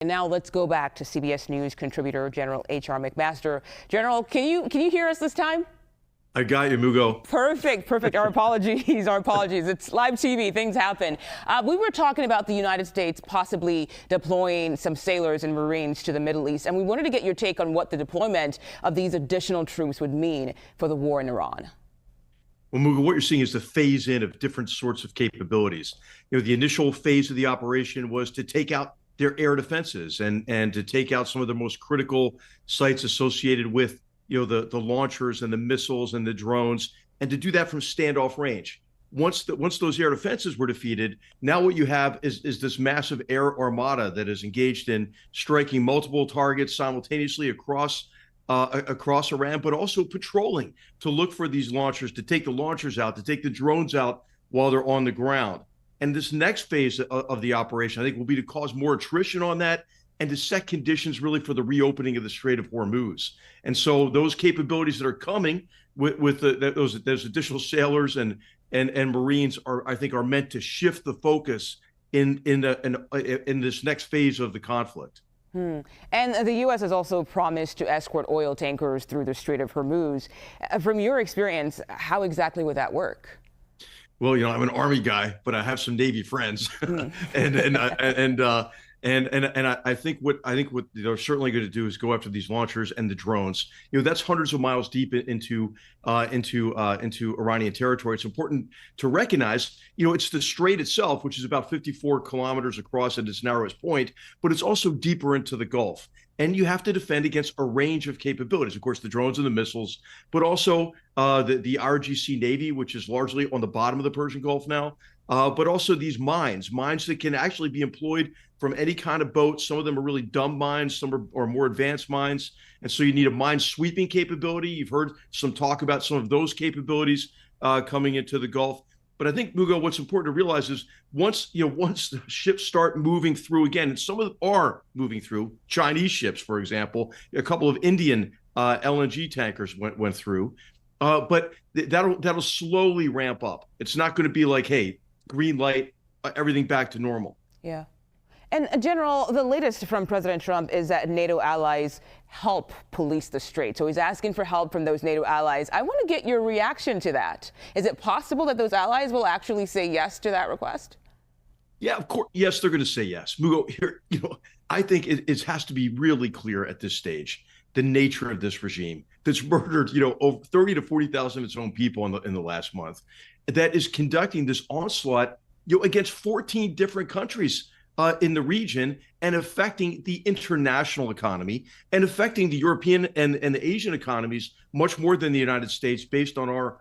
And now let's go back to CBS News contributor General H.R. McMaster. General, can you hear us this time? I got you, Mugo. Perfect. Our apologies. It's live TV. Things happen. We were talking about the United States possibly deploying some sailors and Marines to the Middle East, and we wanted to get your take on what the deployment of these additional troops would mean for the war in Iran. Well, Mugo, what you're seeing is the phase in of different sorts of capabilities. The initial phase of the operation was to take out their air defenses and to take out some of the most critical sites associated with the launchers and the missiles and the drones, and to do that from standoff range. Once those air defenses were defeated, now what you have is this massive air armada that is engaged in striking multiple targets simultaneously across Iran, but also patrolling to look for these launchers, to take the launchers out, to take the drones out while they're on the ground. And this next phase of the operation, I think, will be to cause more attrition on that and to set conditions really for the reopening of the Strait of Hormuz. And so those capabilities that are coming with those additional sailors and Marines I think are meant to shift the focus in this next phase of the conflict. And the U.S. has also promised to escort oil tankers through the Strait of Hormuz. From your experience, how exactly would that work? Well, I'm an Army guy, but I have some Navy friends, and I think what they're certainly going to do is go after these launchers and the drones. That's hundreds of miles deep into Iranian territory. It's important to recognize, it's the strait itself, which is about 54 kilometers across at its narrowest point, but it's also deeper into the Gulf. And you have to defend against a range of capabilities. Of course, the drones and the missiles, but also the RGC Navy, which is largely on the bottom of the Persian Gulf now, but also these mines that can actually be employed from any kind of boat. Some of them are really dumb mines, some are more advanced mines. And so you need a mine sweeping capability. You've heard some talk about some of those capabilities coming into the Gulf. But I think, Mugo, what's important to realize is once the ships start moving through again, and some of them are moving through, Chinese ships, for example, a couple of Indian LNG tankers went through, but that'll slowly ramp up. It's not going to be like, hey, green light, everything back to normal. Yeah. And General, the latest from President Trump is that NATO allies help police the strait. So he's asking for help from those NATO allies. I want to get your reaction to that. Is it possible that those allies will actually say yes to that request? Yeah, of course. Yes, they're going to say yes. Mugo, here, I think it has to be really clear at this stage the nature of this regime that's murdered, over 30 to 40,000 of its own people in the last month, that is conducting this onslaught, against 14 different countries in the region, and affecting the international economy and affecting the European and the Asian economies much more than the United States, based on our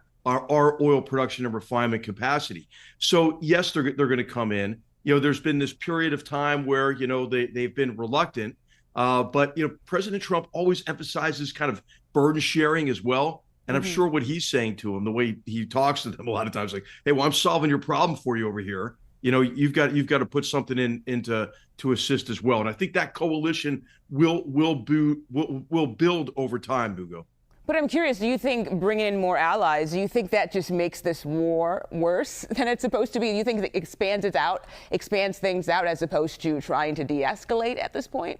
oil production and refinement capacity. So yes, they're going to come in. There's been this period of time where they've been reluctant, but President Trump always emphasizes kind of burden sharing as well. And I'm sure what he's saying to them, the way he talks to them a lot of times, like, hey, well, I'm solving your problem for you over here. You've got to put something in to assist as well. And I think that coalition will build over time, Mugo. But I'm curious, do you think bringing in more allies, do you think that just makes this war worse than it's supposed to be? Do you think it expands things out as opposed to trying to de-escalate at this point?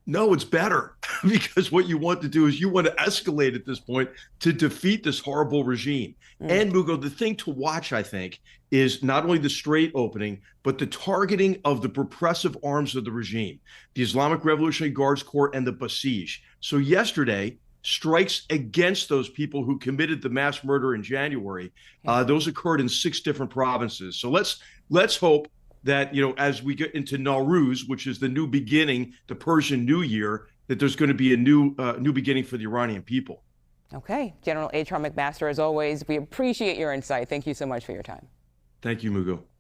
No, it's better, because what you want to do is you want to escalate at this point to defeat this horrible regime. And Mugo, the thing to watch, I think, is not only the strait opening, but the targeting of the repressive arms of the regime, the Islamic Revolutionary Guards Corps and the Basij. So yesterday, strikes against those people who committed the mass murder in January, those occurred in 6 different provinces. So let's hope that, as we get into Nowruz, which is the new beginning, the Persian New Year, that there's going to be a new beginning for the Iranian people. Okay. General H.R. McMaster, as always, we appreciate your insight. Thank you so much for your time. Thank you, Mugo.